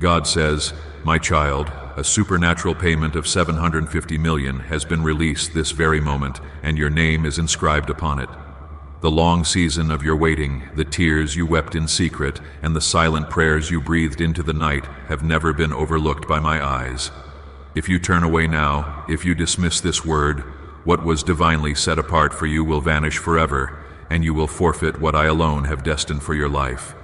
God says, "My child, a supernatural payment of 750 million has been released this very moment, and your name is inscribed upon it. The long season of your waiting, the tears you wept in secret, and the silent prayers you breathed into the night have never been overlooked by my eyes. If you turn away now, if you dismiss this word, what was divinely set apart for you will vanish forever, and you will forfeit what I alone have destined for your life.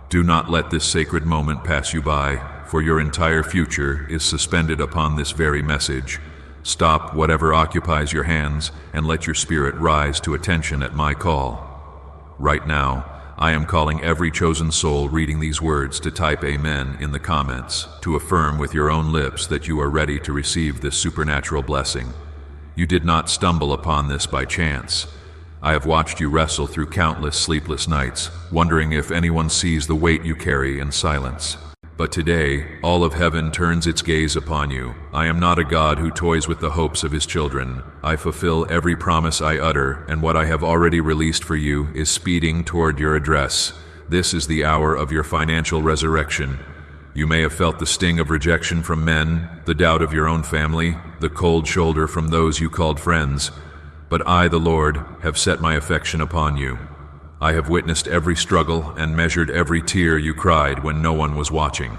Do not let this sacred moment pass you by, for your entire future is suspended upon this very message. Stop whatever occupies your hands and let your spirit rise to attention at my call. Right now, I am calling every chosen soul reading these words to type Amen in the comments, to affirm with your own lips that you are ready to receive this supernatural blessing. You did not stumble upon this by chance. I have watched you wrestle through countless sleepless nights, wondering if anyone sees the weight you carry in silence. But today, all of heaven turns its gaze upon you. I am not a God who toys with the hopes of his children. I fulfill every promise I utter, and what I have already released for you is speeding toward your address. This is the hour of your financial resurrection. You may have felt the sting of rejection from men, the doubt of your own family, the cold shoulder from those you called friends. But I, the Lord, have set my affection upon you. I have witnessed every struggle and measured every tear you cried when no one was watching.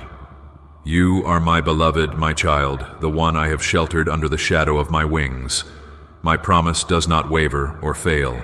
You are my beloved, my child, the one I have sheltered under the shadow of my wings. My promise does not waver or fail.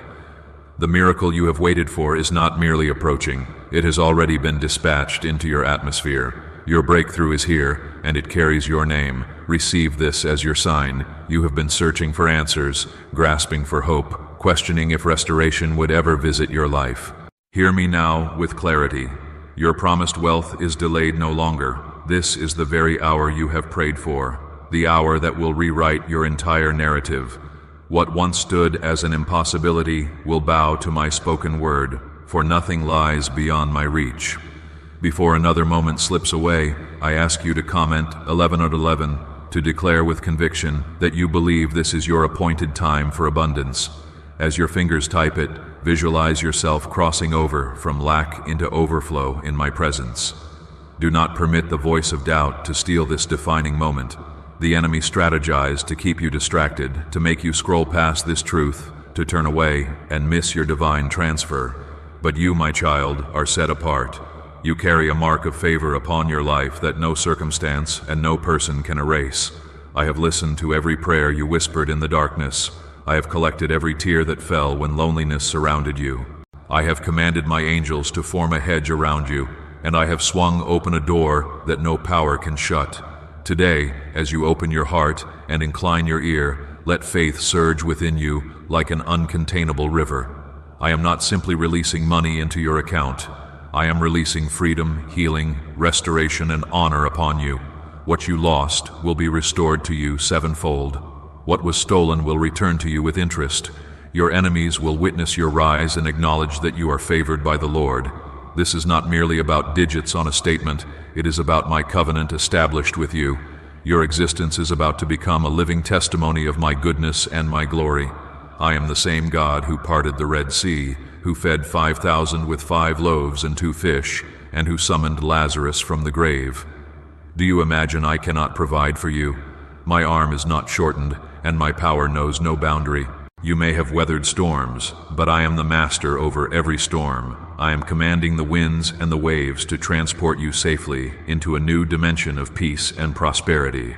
The miracle you have waited for is not merely approaching. It has already been dispatched into your atmosphere. Your breakthrough is here, and it carries your name. Receive this as your sign. You have been searching for answers, grasping for hope, questioning if restoration would ever visit your life. Hear me now with clarity. Your promised wealth is delayed no longer. This is the very hour you have prayed for, the hour that will rewrite your entire narrative. What once stood as an impossibility will bow to my spoken word, for nothing lies beyond my reach. Before another moment slips away, I ask you to comment 11:11 to declare with conviction that you believe this is your appointed time for abundance. As your fingers type it, visualize yourself crossing over from lack into overflow in my presence. Do not permit the voice of doubt to steal this defining moment. The enemy strategized to keep you distracted, to make you scroll past this truth, to turn away and miss your divine transfer. But you, my child, are set apart. You carry a mark of favor upon your life that no circumstance and no person can erase. I have listened to every prayer you whispered in the darkness. I have collected every tear that fell when loneliness surrounded you. I have commanded my angels to form a hedge around you, and I have swung open a door that no power can shut. Today, as you open your heart and incline your ear, let faith surge within you like an uncontainable river. I am not simply releasing money into your account. I am releasing freedom, healing, restoration, and honor upon you. What you lost will be restored to you sevenfold. What was stolen will return to you with interest. Your enemies will witness your rise and acknowledge that you are favored by the Lord. This is not merely about digits on a statement. It is about my covenant established with you. Your existence is about to become a living testimony of my goodness and my glory. I am the same God who parted the Red Sea, who fed 5,000 with 5 loaves and 2 fish, and who summoned Lazarus from the grave. Do you imagine I cannot provide for you? My arm is not shortened, and my power knows no boundary. You may have weathered storms, but I am the master over every storm. I am commanding the winds and the waves to transport you safely into a new dimension of peace and prosperity.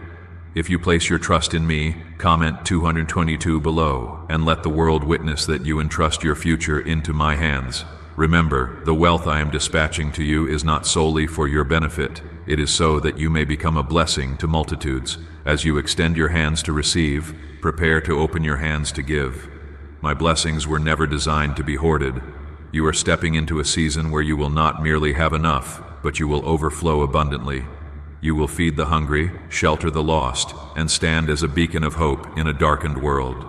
If you place your trust in me, comment 222 below, and let the world witness that you entrust your future into my hands. Remember, the wealth I am dispatching to you is not solely for your benefit. It is so that you may become a blessing to multitudes. As you extend your hands to receive, prepare to open your hands to give. My blessings were never designed to be hoarded. You are stepping into a season where you will not merely have enough, but you will overflow abundantly. You will feed the hungry, shelter the lost, and stand as a beacon of hope in a darkened world.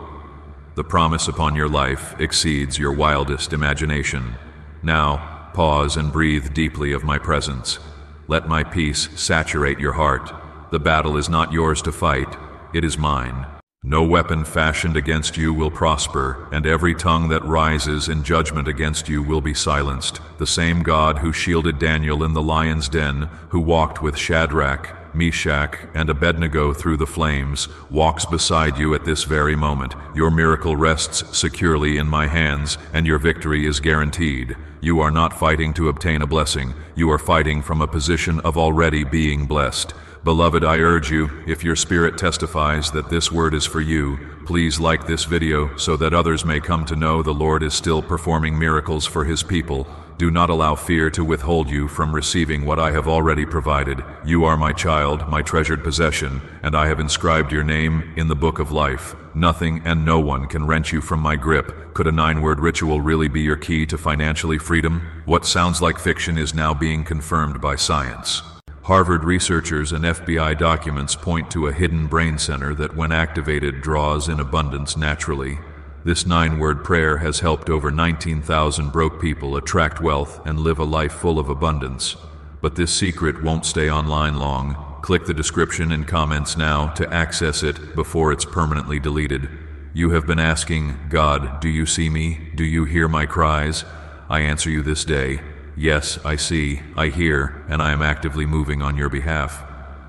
The promise upon your life exceeds your wildest imagination. Now, pause and breathe deeply of my presence. Let my peace saturate your heart. The battle is not yours to fight, it is mine. No weapon fashioned against you will prosper, and every tongue that rises in judgment against you will be silenced. The same God who shielded Daniel in the lion's den, who walked with Shadrach, Meshach, and Abednego through the flames, walks beside you at this very moment. Your miracle rests securely in my hands, and your victory is guaranteed. You are not fighting to obtain a blessing. You are fighting from a position of already being blessed. Beloved, I urge you, if your spirit testifies that this word is for you, please like this video so that others may come to know the Lord is still performing miracles for His people. Do not allow fear to withhold you from receiving what I have already provided. You are my child, my treasured possession, and I have inscribed your name in the book of life. Nothing and no one can wrench you from my grip. Could a 9-word ritual really be your key to financially freedom? What sounds like fiction is now being confirmed by science. Harvard researchers and FBI documents point to a hidden brain center that, when activated, draws in abundance naturally. This 9-word prayer has helped over 19,000 broke people attract wealth and live a life full of abundance. But this secret won't stay online long. Click the description and comments now to access it before it's permanently deleted. You have been asking, God, do you see me? Do you hear my cries? I answer you this day. Yes, I see, I hear, and I am actively moving on your behalf.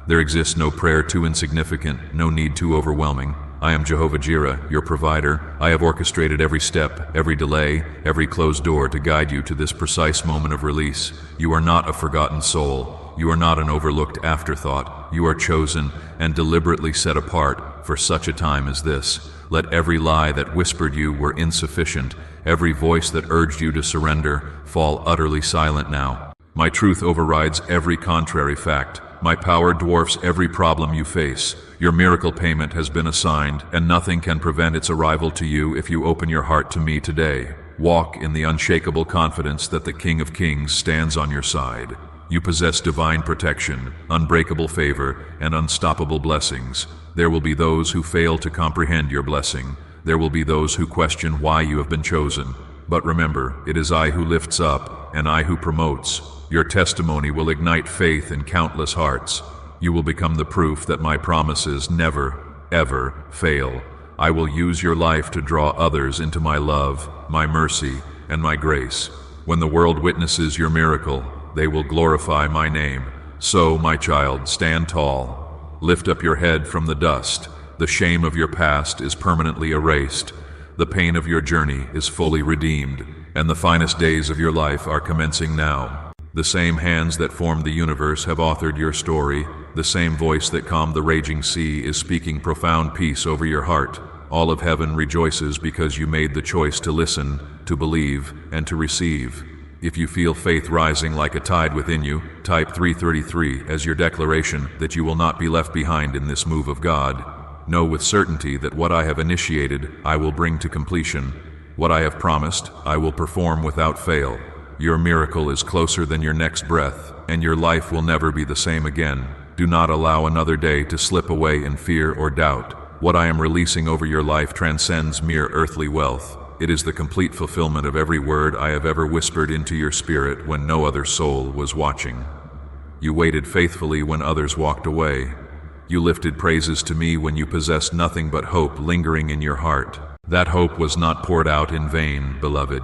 There exists no prayer too insignificant, no need too overwhelming. I am Jehovah Jireh, your provider. I have orchestrated every step, every delay, every closed door to guide you to this precise moment of release. You are not a forgotten soul. You are not an overlooked afterthought. You are chosen and deliberately set apart for such a time as this. Let every lie that whispered you were insufficient, every voice that urged you to surrender, fall utterly silent now. My truth overrides every contrary fact. My power dwarfs every problem you face. Your miracle payment has been assigned, and nothing can prevent its arrival to you if you open your heart to me today. Walk in the unshakable confidence that the King of Kings stands on your side. You possess divine protection, unbreakable favor, and unstoppable blessings. There will be those who fail to comprehend your blessing. There will be those who question why you have been chosen. But remember, it is I who lifts up, and I who promotes. Your testimony will ignite faith in countless hearts. You will become the proof that my promises never, ever fail. I will use your life to draw others into my love, my mercy, and my grace. When the world witnesses your miracle, they will glorify my name. So, my child, stand tall. Lift up your head from the dust. The shame of your past is permanently erased. The pain of your journey is fully redeemed, and the finest days of your life are commencing now. The same hands that formed the universe have authored your story. The same voice that calmed the raging sea is speaking profound peace over your heart. All of heaven rejoices because you made the choice to listen, to believe, and to receive. If you feel faith rising like a tide within you, type 333 as your declaration that you will not be left behind in this move of God. Know with certainty that what I have initiated, I will bring to completion. What I have promised, I will perform without fail. Your miracle is closer than your next breath, and your life will never be the same again. Do not allow another day to slip away in fear or doubt. What I am releasing over your life transcends mere earthly wealth. It is the complete fulfillment of every word I have ever whispered into your spirit when no other soul was watching. You waited faithfully when others walked away. You lifted praises to me when you possessed nothing but hope lingering in your heart. That hope was not poured out in vain, beloved.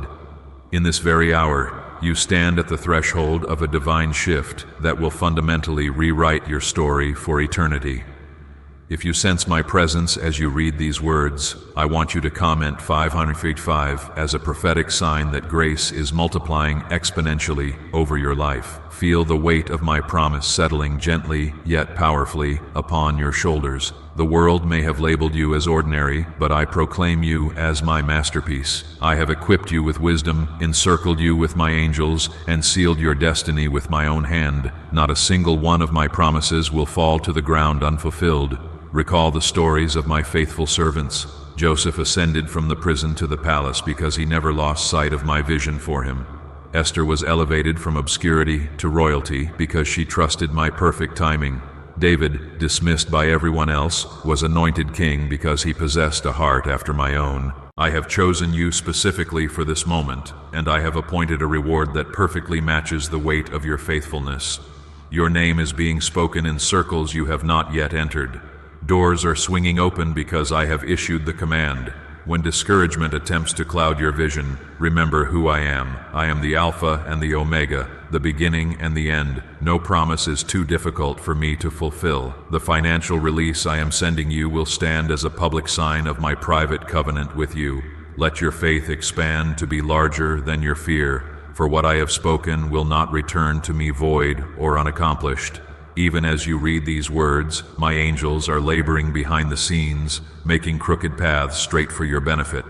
In this very hour, you stand at the threshold of a divine shift that will fundamentally rewrite your story for eternity. If you sense my presence as you read these words, I want you to comment 505 as a prophetic sign that grace is multiplying exponentially over your life. Feel the weight of my promise settling gently yet powerfully upon your shoulders. The world may have labeled you as ordinary, but I proclaim you as my masterpiece. I have equipped you with wisdom, encircled you with my angels, and sealed your destiny with my own hand. Not a single one of my promises will fall to the ground unfulfilled. Recall the stories of my faithful servants. Joseph ascended from the prison to the palace because he never lost sight of my vision for him. Esther was elevated from obscurity to royalty because she trusted my perfect timing. David, dismissed by everyone else, was anointed king because he possessed a heart after my own. I have chosen you specifically for this moment, and I have appointed a reward that perfectly matches the weight of your faithfulness. Your name is being spoken in circles you have not yet entered. Doors are swinging open because I have issued the command. When discouragement attempts to cloud your vision, remember who I am. I am the Alpha and the Omega, the beginning and the end. No promise is too difficult for me to fulfill. The financial release I am sending you will stand as a public sign of my private covenant with you. Let your faith expand to be larger than your fear, for what I have spoken will not return to me void or unaccomplished. Even as you read these words, my angels are laboring behind the scenes, making crooked paths straight for your benefit.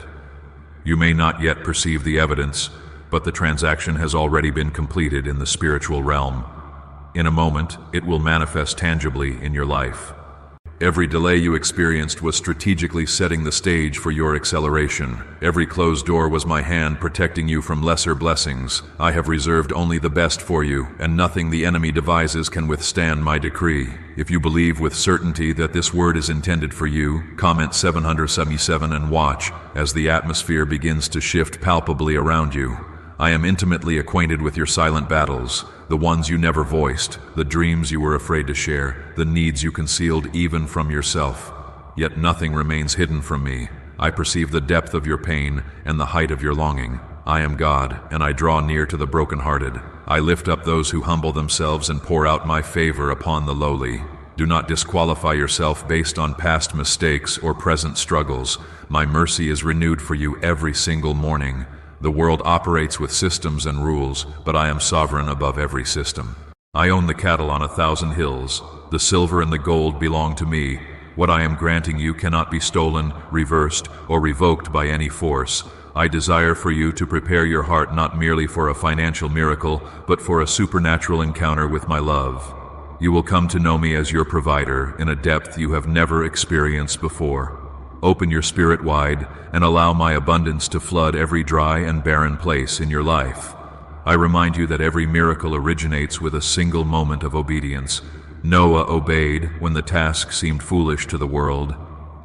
You may not yet perceive the evidence, but the transaction has already been completed in the spiritual realm. In a moment, it will manifest tangibly in your life. Every delay you experienced was strategically setting the stage for your acceleration. Every closed door was my hand protecting you from lesser blessings. I have reserved only the best for you, and nothing the enemy devises can withstand my decree. If you believe with certainty that this word is intended for you, comment 777 and watch as the atmosphere begins to shift palpably around you. I am intimately acquainted with your silent battles, the ones you never voiced, the dreams you were afraid to share, the needs you concealed even from yourself. Yet nothing remains hidden from me. I perceive the depth of your pain and the height of your longing. I am God, and I draw near to the brokenhearted. I lift up those who humble themselves and pour out my favor upon the lowly. Do not disqualify yourself based on past mistakes or present struggles. My mercy is renewed for you every single morning. The world operates with systems and rules, but I am sovereign above every system. I own the cattle on 1,000 hills. The silver and the gold belong to me. What I am granting you cannot be stolen, reversed, or revoked by any force. I desire for you to prepare your heart not merely for a financial miracle, but for a supernatural encounter with my love. You will come to know me as your provider in a depth you have never experienced before. Open your spirit wide and allow my abundance to flood every dry and barren place in your life. I remind you that every miracle originates with a single moment of obedience. Noah obeyed when the task seemed foolish to the world.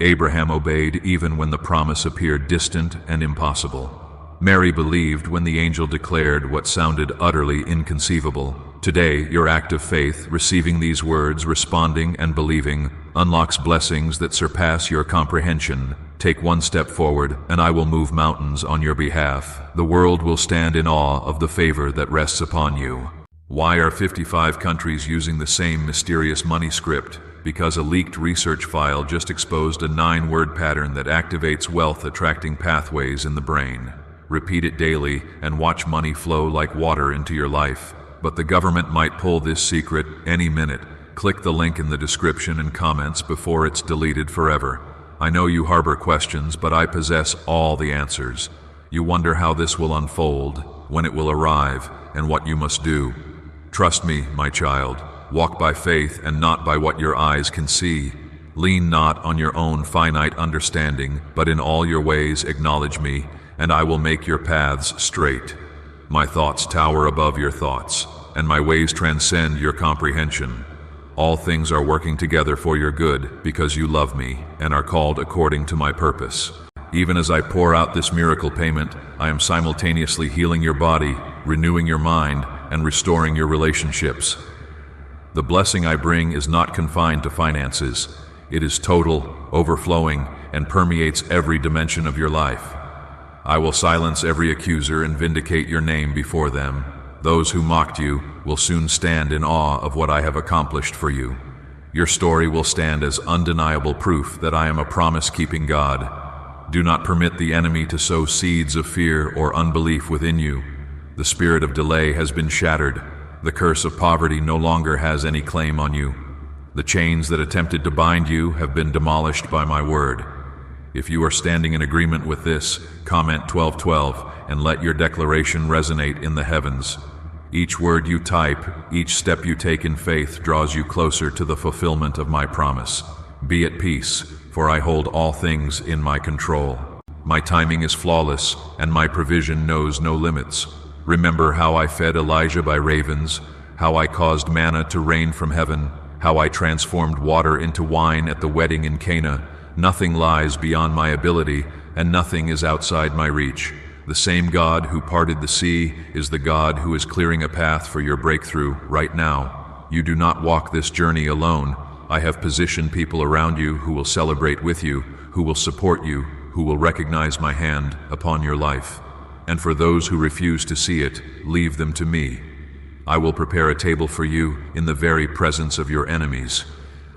Abraham obeyed even when the promise appeared distant and impossible. Mary believed when the angel declared what sounded utterly inconceivable. Today, your act of faith, receiving these words, responding and believing, unlocks blessings that surpass your comprehension. Take one step forward, and I will move mountains on your behalf. The world will stand in awe of the favor that rests upon you. Why are 55 countries using the same mysterious money script? Because a leaked research file just exposed a 9-word pattern that activates wealth-attracting pathways in the brain. Repeat it daily and watch money flow like water into your life. But the government might pull this secret any minute. Click the link in the description and comments before it's deleted forever. I know you harbor questions, but I possess all the answers. You wonder how this will unfold, when it will arrive, and what you must do. Trust me, my child. Walk by faith and not by what your eyes can see. Lean not on your own finite understanding, but in all your ways acknowledge me, and I will make your paths straight. My thoughts tower above your thoughts, and my ways transcend your comprehension. All things are working together for your good because you love me and are called according to my purpose. Even as I pour out this miracle payment, I am simultaneously healing your body, renewing your mind, and restoring your relationships. The blessing I bring is not confined to finances. It is total, overflowing, and permeates every dimension of your life. I will silence every accuser and vindicate your name before them. Those who mocked you will soon stand in awe of what I have accomplished for you. Your story will stand as undeniable proof that I am a promise-keeping God. Do not permit the enemy to sow seeds of fear or unbelief within you. The spirit of delay has been shattered. The curse of poverty no longer has any claim on you. The chains that attempted to bind you have been demolished by my word. If you are standing in agreement with this, comment 1212 and let your declaration resonate in the heavens. Each word you type, each step you take in faith draws you closer to the fulfillment of my promise. Be at peace, for I hold all things in my control. My timing is flawless, and my provision knows no limits. Remember how I fed Elijah by ravens, how I caused manna to rain from heaven, how I transformed water into wine at the wedding in Cana. Nothing lies beyond my ability, and nothing is outside my reach. The same God who parted the sea is the God who is clearing a path for your breakthrough right now. You do not walk this journey alone. I have positioned people around you who will celebrate with you, who will support you, who will recognize my hand upon your life. And for those who refuse to see it, leave them to me. I will prepare a table for you in the very presence of your enemies.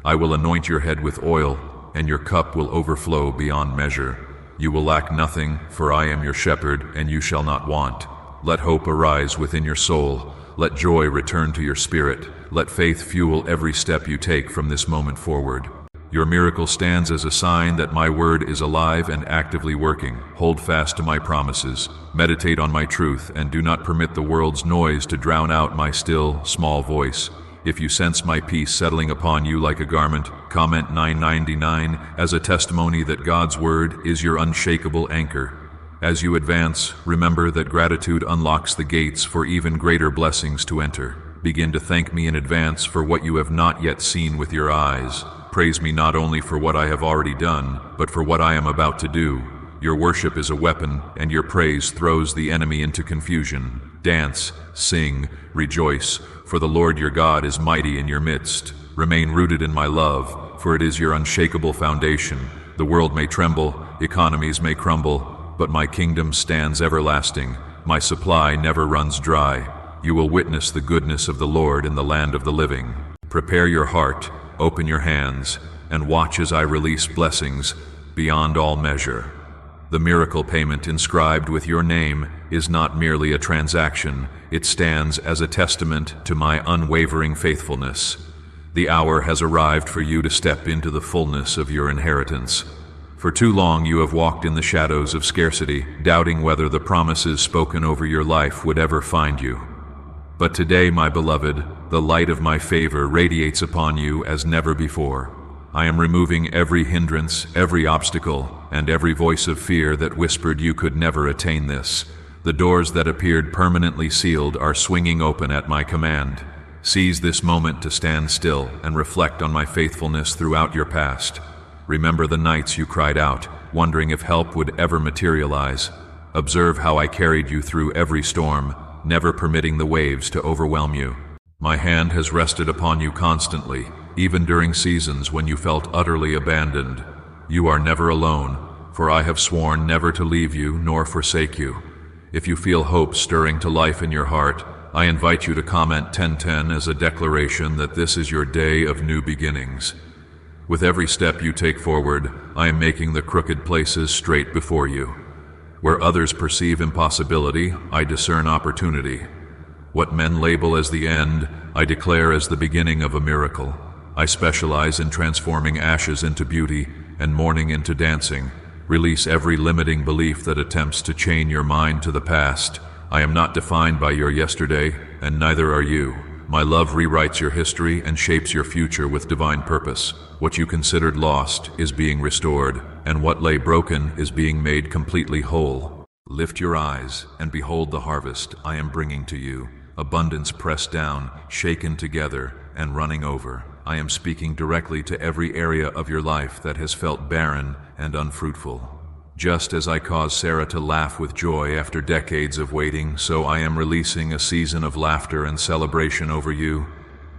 I will anoint your head with oil, and your cup will overflow beyond measure. You will lack nothing, for I am your shepherd, and you shall not want. Let hope arise within your soul. Let joy return to your spirit. Let faith fuel every step you take from this moment forward. Your miracle stands as a sign that my word is alive and actively working. Hold fast to my promises. Meditate on my truth, and do not permit the world's noise to drown out my still, small voice. If you sense my peace settling upon you like a garment, comment 999 as a testimony that God's word is your unshakable anchor. As you advance, remember that gratitude unlocks the gates for even greater blessings to enter. Begin to thank me in advance for what you have not yet seen with your eyes. Praise me not only for what I have already done, but for what I am about to do. Your worship is a weapon, and your praise throws the enemy into confusion. Dance, sing, rejoice, for the Lord your God is mighty in your midst. Remain rooted in my love, for it is your unshakable foundation. The world may tremble, economies may crumble, but my kingdom stands everlasting. My supply never runs dry. You will witness the goodness of the Lord in the land of the living. Prepare your heart, open your hands, and watch as I release blessings beyond all measure. The miracle payment inscribed with your name is not merely a transaction, it stands as a testament to my unwavering faithfulness. The hour has arrived for you to step into the fullness of your inheritance. For too long you have walked in the shadows of scarcity, doubting whether the promises spoken over your life would ever find you. But today, my beloved, the light of my favor radiates upon you as never before. I am removing every hindrance, every obstacle, and every voice of fear that whispered you could never attain this. The doors that appeared permanently sealed are swinging open at my command. Seize this moment to stand still and reflect on my faithfulness throughout your past. Remember the nights you cried out, wondering if help would ever materialize. Observe how I carried you through every storm, never permitting the waves to overwhelm you. My hand has rested upon you constantly, even during seasons when you felt utterly abandoned. You are never alone, for I have sworn never to leave you nor forsake you. If you feel hope stirring to life in your heart, I invite you to comment 1010 as a declaration that this is your day of new beginnings. With every step you take forward, I am making the crooked places straight before you. Where others perceive impossibility, I discern opportunity. What men label as the end, I declare as the beginning of a miracle. I specialize in transforming ashes into beauty and mourning into dancing. Release every limiting belief that attempts to chain your mind to the past. I am not defined by your yesterday, and neither are you. My love rewrites your history and shapes your future with divine purpose. What you considered lost is being restored, and what lay broken is being made completely whole. Lift your eyes and behold the harvest I am bringing to you. Abundance pressed down, shaken together, and running over. I am speaking directly to every area of your life that has felt barren and unfruitful. Just as I caused Sarah to laugh with joy after decades of waiting, so I am releasing a season of laughter and celebration over you.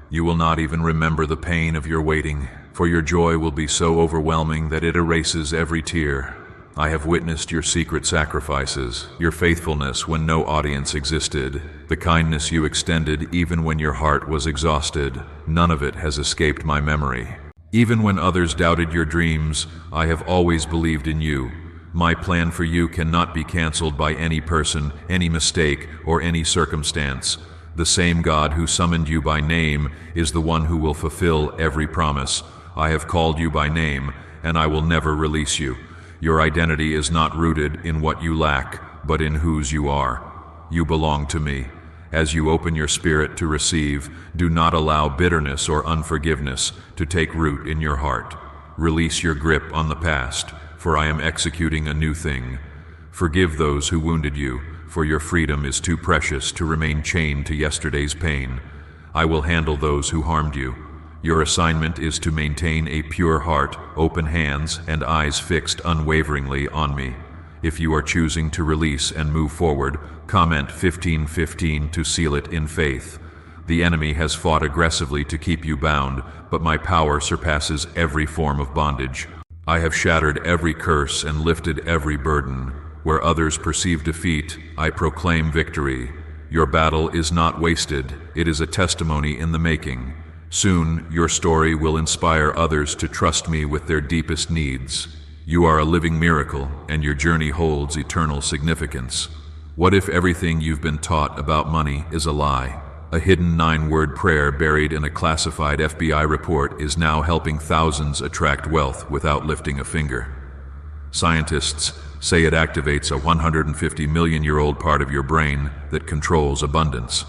You will not even remember the pain of your waiting, for your joy will be so overwhelming that it erases every tear. I have witnessed your secret sacrifices, your faithfulness when no audience existed, the kindness you extended even when your heart was exhausted. None of it has escaped my memory. Even when others doubted your dreams, I have always believed in you. My plan for you cannot be canceled by any person, any mistake, or any circumstance. The same God who summoned you by name is the one who will fulfill every promise. I have called you by name, and I will never release you. Your identity is not rooted in what you lack, but in whose you are. You belong to me. As you open your spirit to receive, do not allow bitterness or unforgiveness to take root in your heart. Release your grip on the past, for I am executing a new thing. Forgive those who wounded you, for your freedom is too precious to remain chained to yesterday's pain. I will handle those who harmed you. Your assignment is to maintain a pure heart, open hands, and eyes fixed unwaveringly on me. If you are choosing to release and move forward, comment 1515 to seal it in faith. The enemy has fought aggressively to keep you bound, but my power surpasses every form of bondage. I have shattered every curse and lifted every burden. Where others perceive defeat, I proclaim victory. Your battle is not wasted, it is a testimony in the making. Soon, your story will inspire others to trust me with their deepest needs. You are a living miracle, and your journey holds eternal significance. What if everything you've been taught about money is a lie? A hidden 9-word prayer buried in a classified FBI report is now helping thousands attract wealth without lifting a finger. Scientists say it activates a 150-million-year-old part of your brain that controls abundance.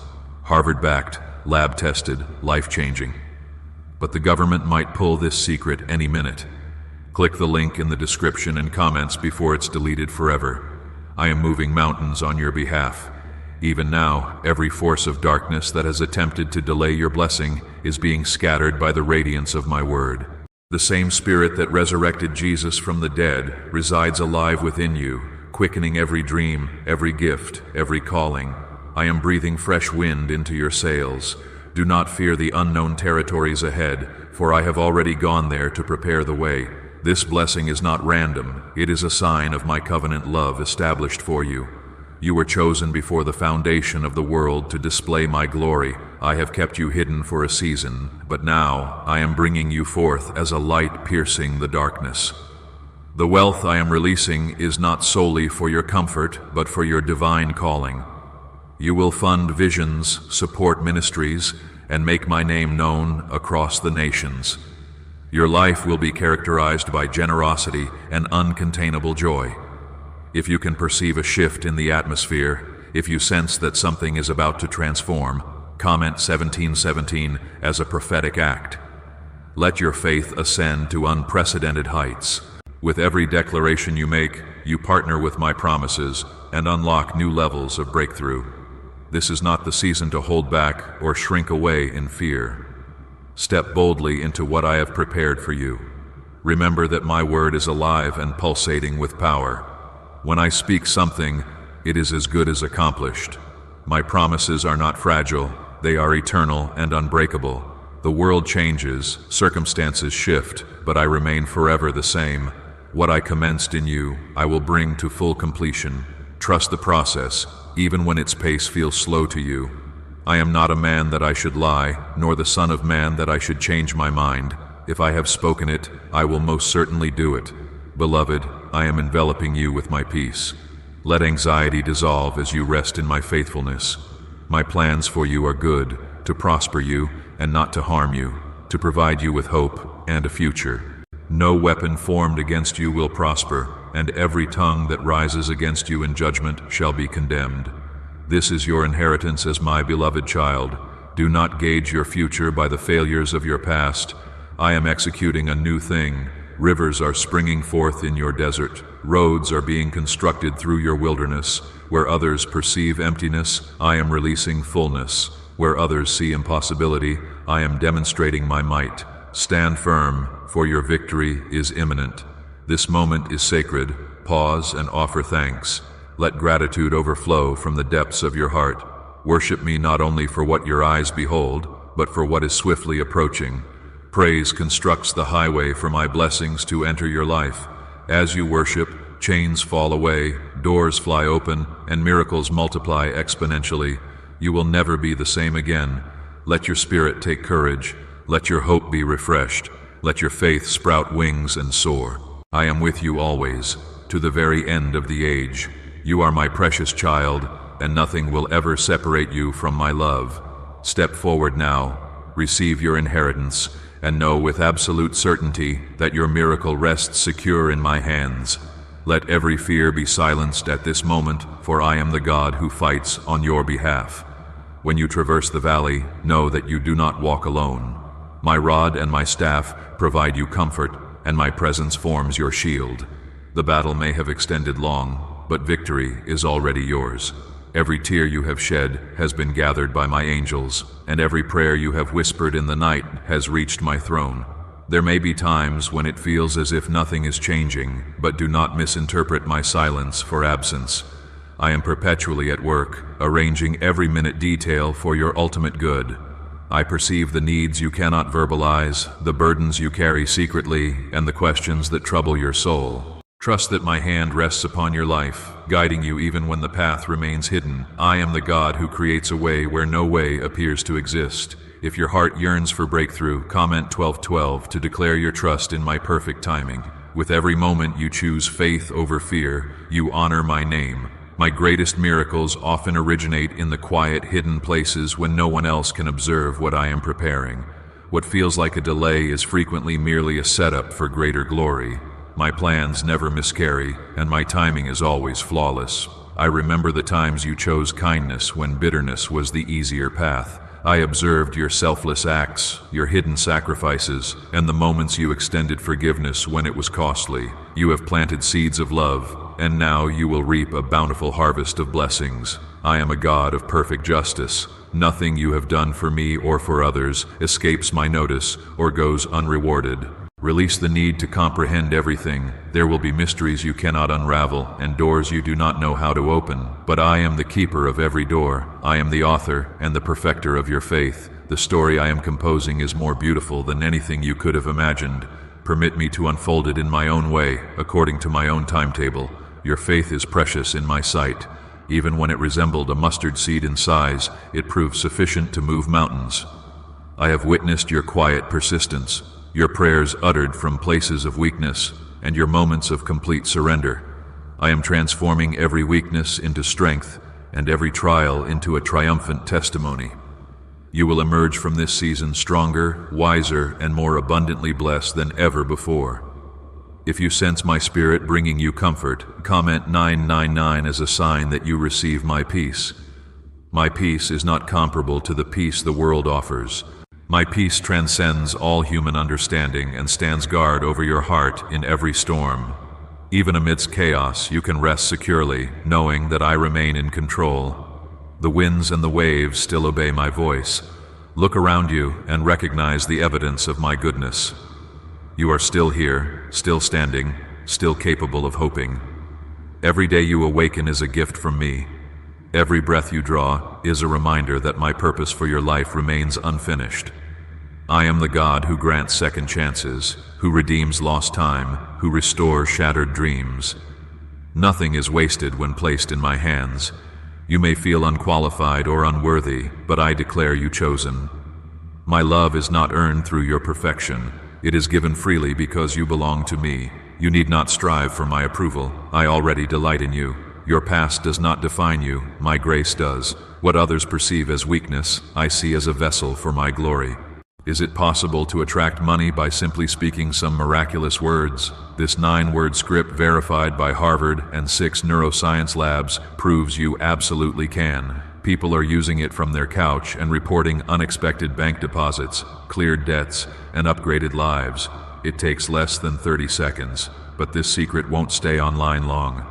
Harvard-backed, lab-tested, life-changing. But the government might pull this secret any minute. Click the link in the description and comments before it's deleted forever. I am moving mountains on your behalf. Even now, every force of darkness that has attempted to delay your blessing is being scattered by the radiance of my word. The same Spirit that resurrected Jesus from the dead resides alive within you, quickening every dream, every gift, every calling. I am breathing fresh wind into your sails. Do not fear the unknown territories ahead, for I have already gone there to prepare the way. This blessing is not random, it is a sign of my covenant love established for you. You were chosen before the foundation of the world to display my glory. I have kept you hidden for a season, but now I am bringing you forth as a light piercing the darkness. The wealth I am releasing is not solely for your comfort, but for your divine calling. You will fund visions, support ministries, and make my name known across the nations. Your life will be characterized by generosity and uncontainable joy. If you can perceive a shift in the atmosphere, if you sense that something is about to transform, comment 1717 as a prophetic act. Let your faith ascend to unprecedented heights. With every declaration you make, you partner with my promises and unlock new levels of breakthrough. This is not the season to hold back or shrink away in fear. Step boldly into what I have prepared for you. Remember that my word is alive and pulsating with power. When I speak something, it is as good as accomplished. My promises are not fragile, they are eternal and unbreakable. The world changes, circumstances shift, but I remain forever the same. What I commenced in you, I will bring to full completion. Trust the process, even when its pace feels slow to you. I am not a man that I should lie, nor the son of man that I should change my mind. If I have spoken it, I will most certainly do it. Beloved, I am enveloping you with my peace. Let anxiety dissolve as you rest in my faithfulness. My plans for you are good, to prosper you and not to harm you, to provide you with hope and a future. No weapon formed against you will prosper, and every tongue that rises against you in judgment shall be condemned. This is your inheritance as my beloved child. Do not gauge your future by the failures of your past. I am executing a new thing. Rivers are springing forth in your desert. Roads are being constructed through your wilderness. Where others perceive emptiness, I am releasing fullness. Where others see impossibility, I am demonstrating my might. Stand firm, for your victory is imminent. This moment is sacred. Pause and offer thanks. Let gratitude overflow from the depths of your heart. Worship me not only for what your eyes behold, but for what is swiftly approaching. Praise constructs the highway for my blessings to enter your life. As you worship, chains fall away, doors fly open, and miracles multiply exponentially. You will never be the same again. Let your spirit take courage. Let your hope be refreshed. Let your faith sprout wings and soar. I am with you always, to the very end of the age. You are my precious child, and nothing will ever separate you from my love. Step forward now, receive your inheritance, and know with absolute certainty that your miracle rests secure in my hands. Let every fear be silenced at this moment, for I am the God who fights on your behalf. When you traverse the valley, know that you do not walk alone. My rod and my staff provide you comfort, and my presence forms your shield. The battle may have extended long, but victory is already yours. Every tear you have shed has been gathered by my angels, and every prayer you have whispered in the night has reached my throne. There may be times when it feels as if nothing is changing, but do not misinterpret my silence for absence. I am perpetually at work, arranging every minute detail for your ultimate good. I perceive the needs you cannot verbalize, the burdens you carry secretly, and the questions that trouble your soul. Trust that my hand rests upon your life, guiding you even when the path remains hidden. I am the God who creates a way where no way appears to exist. If your heart yearns for breakthrough, comment 1212 to declare your trust in my perfect timing. With every moment you choose faith over fear, you honor my name. My greatest miracles often originate in the quiet, hidden places when no one else can observe what I am preparing. What feels like a delay is frequently merely a setup for greater glory. My plans never miscarry, and my timing is always flawless. I remember the times you chose kindness when bitterness was the easier path. I observed your selfless acts, your hidden sacrifices, and the moments you extended forgiveness when it was costly. You have planted seeds of love, and now you will reap a bountiful harvest of blessings. I am a God of perfect justice. Nothing you have done for me or for others escapes my notice or goes unrewarded. Release the need to comprehend everything. There will be mysteries you cannot unravel and doors you do not know how to open. But I am the keeper of every door. I am the author and the perfecter of your faith. The story I am composing is more beautiful than anything you could have imagined. Permit me to unfold it in my own way, according to my own timetable. Your faith is precious in my sight. Even when it resembled a mustard seed in size, it proved sufficient to move mountains. I have witnessed your quiet persistence, your prayers uttered from places of weakness, and your moments of complete surrender. I am transforming every weakness into strength, and every trial into a triumphant testimony. You will emerge from this season stronger, wiser, and more abundantly blessed than ever before. If you sense my spirit bringing you comfort, comment 999 as a sign that you receive my peace. My peace is not comparable to the peace the world offers. My peace transcends all human understanding and stands guard over your heart in every storm. Even amidst chaos, you can rest securely, knowing that I remain in control. The winds and the waves still obey my voice. Look around you and recognize the evidence of my goodness. You are still here, still standing, still capable of hoping. Every day you awaken is a gift from me. Every breath you draw is a reminder that my purpose for your life remains unfinished. I am the God who grants second chances, who redeems lost time, who restores shattered dreams. Nothing is wasted when placed in my hands. You may feel unqualified or unworthy, but I declare you chosen. My love is not earned through your perfection. It is given freely because you belong to me. You need not strive for my approval. I already delight in you. Your past does not define you, my grace does. What others perceive as weakness, I see as a vessel for my glory. Is it possible to attract money by simply speaking some miraculous words? This 9-word script, verified by Harvard and 6 neuroscience labs, proves you absolutely can. People are using it from their couch and reporting unexpected bank deposits, cleared debts, and upgraded lives. It takes less than 30 seconds, but this secret won't stay online long.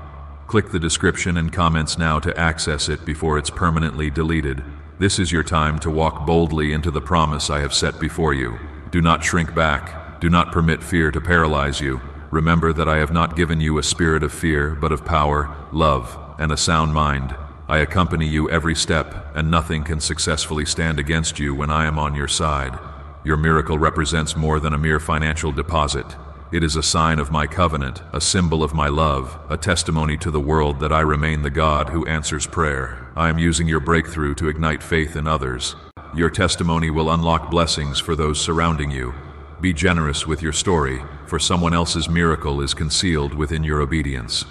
Click the description and comments now to access it before it's permanently deleted. This is your time to walk boldly into the promise I have set before you. Do not shrink back. Do not permit fear to paralyze you. Remember that I have not given you a spirit of fear, but of power, love, and a sound mind. I accompany you every step, and nothing can successfully stand against you when I am on your side. Your miracle represents more than a mere financial deposit. It is a sign of my covenant, a symbol of my love, a testimony to the world that I remain the God who answers prayer. I am using your breakthrough to ignite faith in others. Your testimony will unlock blessings for those surrounding you. Be generous with your story, for someone else's miracle is concealed within your obedience.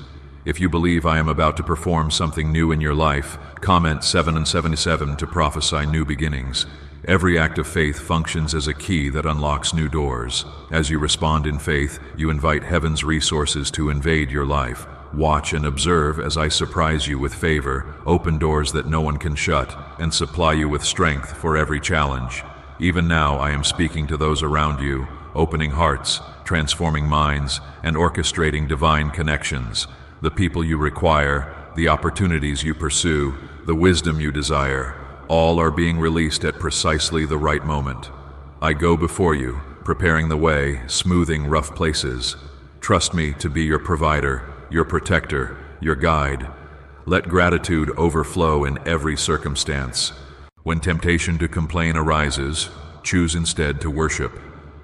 If you believe I am about to perform something new in your life, comment 777 to prophesy new beginnings. Every act of faith functions as a key that unlocks new doors. As you respond in faith, you invite heaven's resources to invade your life. Watch and observe as I surprise you with favor, open doors that no one can shut, and supply you with strength for every challenge. Even now I am speaking to those around you, opening hearts, transforming minds, and orchestrating divine connections. The people you require, the opportunities you pursue, the wisdom you desire, all are being released at precisely the right moment. I go before you, preparing the way, smoothing rough places. Trust me to be your provider, your protector, your guide. Let gratitude overflow in every circumstance. When temptation to complain arises, choose instead to worship.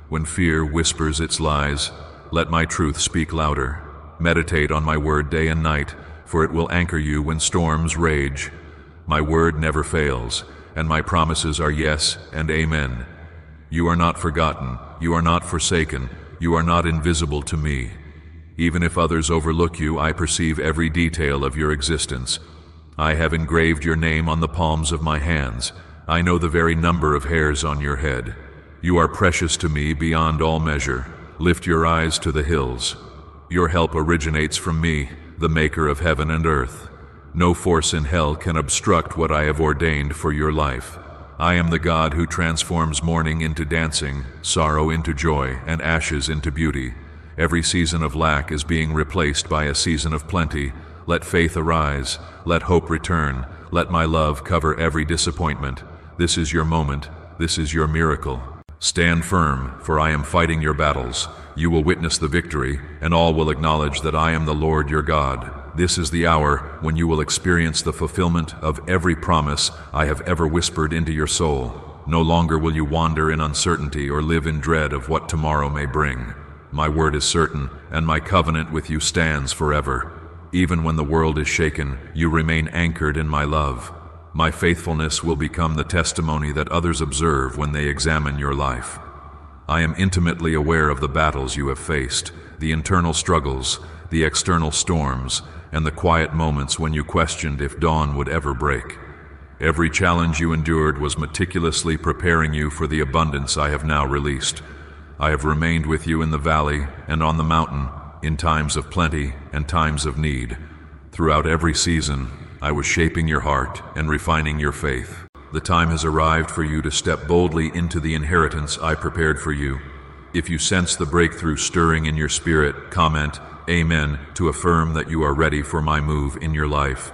When fear whispers its lies, let my truth speak louder. Meditate on my word day and night, for it will anchor you when storms rage. My word never fails, and my promises are yes and amen. You are not forgotten, you are not forsaken, you are not invisible to me. Even if others overlook you, I perceive every detail of your existence. I have engraved your name on the palms of my hands. I know the very number of hairs on your head. You are precious to me beyond all measure. Lift your eyes to the hills. Your help originates from me, the maker of heaven and earth. No force in hell can obstruct what I have ordained for your life. I am the God who transforms mourning into dancing, sorrow into joy, and ashes into beauty. Every season of lack is being replaced by a season of plenty. Let faith arise, let hope return, let my love cover every disappointment. This is your moment, this is your miracle. Stand firm, for I am fighting your battles. You will witness the victory, and all will acknowledge that I am the Lord your God. This is the hour when you will experience the fulfillment of every promise I have ever whispered into your soul. No longer will you wander in uncertainty or live in dread of what tomorrow may bring. My word is certain, and my covenant with you stands forever. Even when the world is shaken, you remain anchored in my love. My faithfulness will become the testimony that others observe when they examine your life. I am intimately aware of the battles you have faced, the internal struggles, the external storms, and the quiet moments when you questioned if dawn would ever break. Every challenge you endured was meticulously preparing you for the abundance I have now released. I have remained with you in the valley and on the mountain, in times of plenty and times of need. Throughout every season, I was shaping your heart and refining your faith. The time has arrived for you to step boldly into the inheritance I prepared for you. If you sense the breakthrough stirring in your spirit, comment Amen to affirm that you are ready for my move in your life.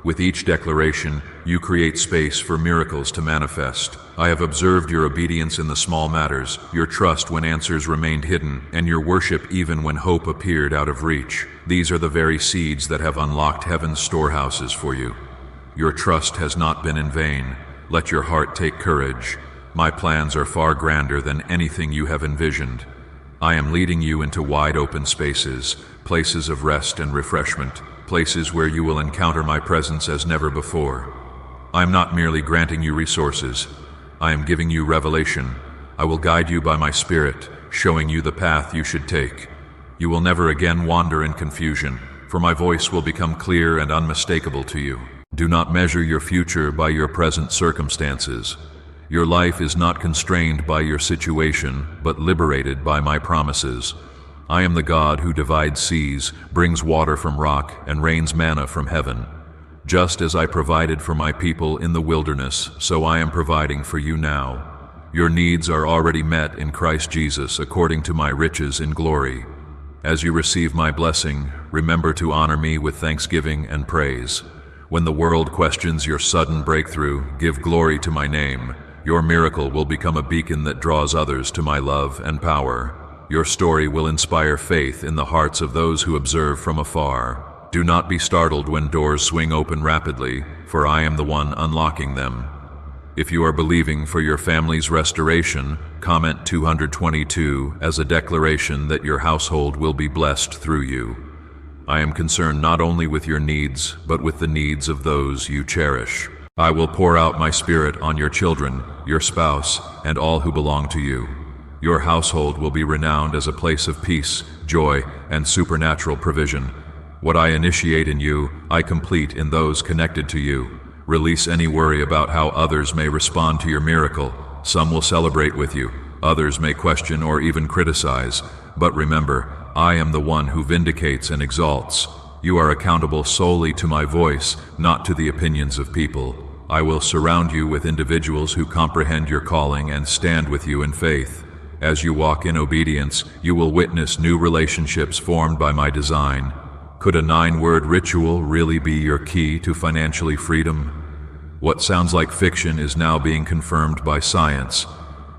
With each declaration, you create space for miracles to manifest. I have observed your obedience in the small matters, your trust when answers remained hidden, and your worship even when hope appeared out of reach. These are the very seeds that have unlocked heaven's storehouses for you. Your trust has not been in vain. Let your heart take courage. My plans are far grander than anything you have envisioned. I am leading you into wide open spaces, places of rest and refreshment, places where you will encounter my presence as never before. I am not merely granting you resources. I am giving you revelation. I will guide you by my Spirit, showing you the path you should take. You will never again wander in confusion, for my voice will become clear and unmistakable to you. Do not measure your future by your present circumstances. Your life is not constrained by your situation, but liberated by my promises. I am the God who divides seas, brings water from rock, and rains manna from heaven. Just as I provided for my people in the wilderness, so I am providing for you now. Your needs are already met in Christ Jesus according to my riches in glory. As you receive my blessing, remember to honor me with thanksgiving and praise. When the world questions your sudden breakthrough, give glory to my name. Your miracle will become a beacon that draws others to my love and power. Your story will inspire faith in the hearts of those who observe from afar. Do not be startled when doors swing open rapidly, for I am the one unlocking them. If you are believing for your family's restoration, comment 222 as a declaration that your household will be blessed through you. I am concerned not only with your needs, but with the needs of those you cherish. I will pour out my Spirit on your children, your spouse, and all who belong to you. Your household will be renowned as a place of peace, joy, and supernatural provision. What I initiate in you, I complete in those connected to you. Release any worry about how others may respond to your miracle. Some will celebrate with you, others may question or even criticize. But remember, I am the one who vindicates and exalts. You are accountable solely to my voice, not to the opinions of people. I will surround you with individuals who comprehend your calling and stand with you in faith. As you walk in obedience, you will witness new relationships formed by my design. Could a 9-word ritual really be your key to financially freedom? What sounds like fiction is now being confirmed by science.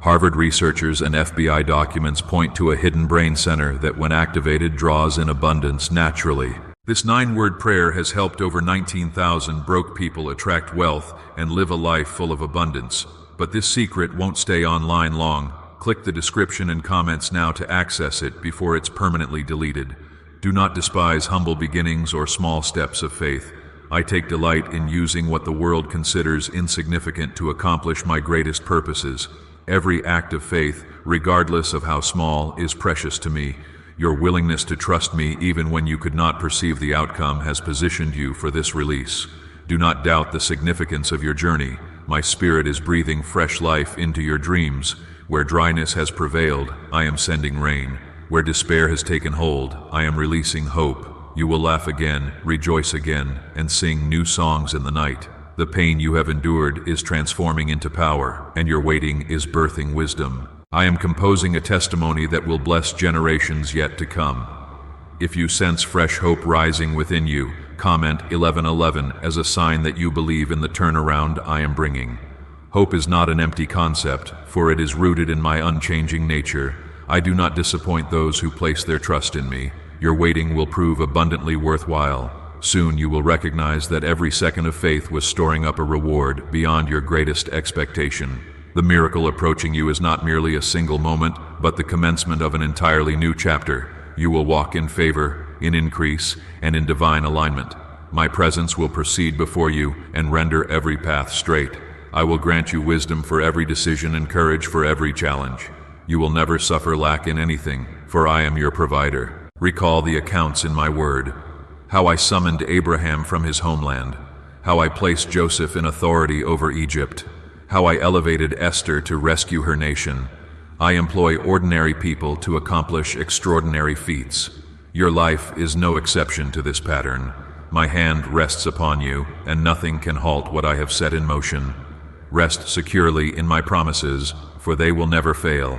Harvard researchers and FBI documents point to a hidden brain center that, when activated, draws in abundance naturally. This 9-word prayer has helped over 19,000 broke people attract wealth and live a life full of abundance. But this secret won't stay online long. Click the description and comments now to access it before it's permanently deleted. Do not despise humble beginnings or small steps of faith. I take delight in using what the world considers insignificant to accomplish my greatest purposes. Every act of faith, regardless of how small, is precious to me. Your willingness to trust me even when you could not perceive the outcome has positioned you for this release. Do not doubt the significance of your journey. My spirit is breathing fresh life into your dreams. Where dryness has prevailed, I am sending rain. Where despair has taken hold, I am releasing hope. You will laugh again, rejoice again, and sing new songs in the night. The pain you have endured is transforming into power, and your waiting is birthing wisdom. I am composing a testimony that will bless generations yet to come. If you sense fresh hope rising within you, comment 1111 as a sign that you believe in the turnaround I am bringing. Hope is not an empty concept, for it is rooted in my unchanging nature. I do not disappoint those who place their trust in me. Your waiting will prove abundantly worthwhile. Soon you will recognize that every second of faith was storing up a reward beyond your greatest expectation. The miracle approaching you is not merely a single moment, but the commencement of an entirely new chapter. You will walk in favor, in increase, and in divine alignment. My presence will proceed before you and render every path straight. I will grant you wisdom for every decision and courage for every challenge. You will never suffer lack in anything, for I am your provider. Recall the accounts in my word. How I summoned Abraham from his homeland. How I placed Joseph in authority over Egypt. How I elevated Esther to rescue her nation. I employ ordinary people to accomplish extraordinary feats. Your life is no exception to this pattern. My hand rests upon you, and nothing can halt what I have set in motion. Rest securely in my promises, for they will never fail.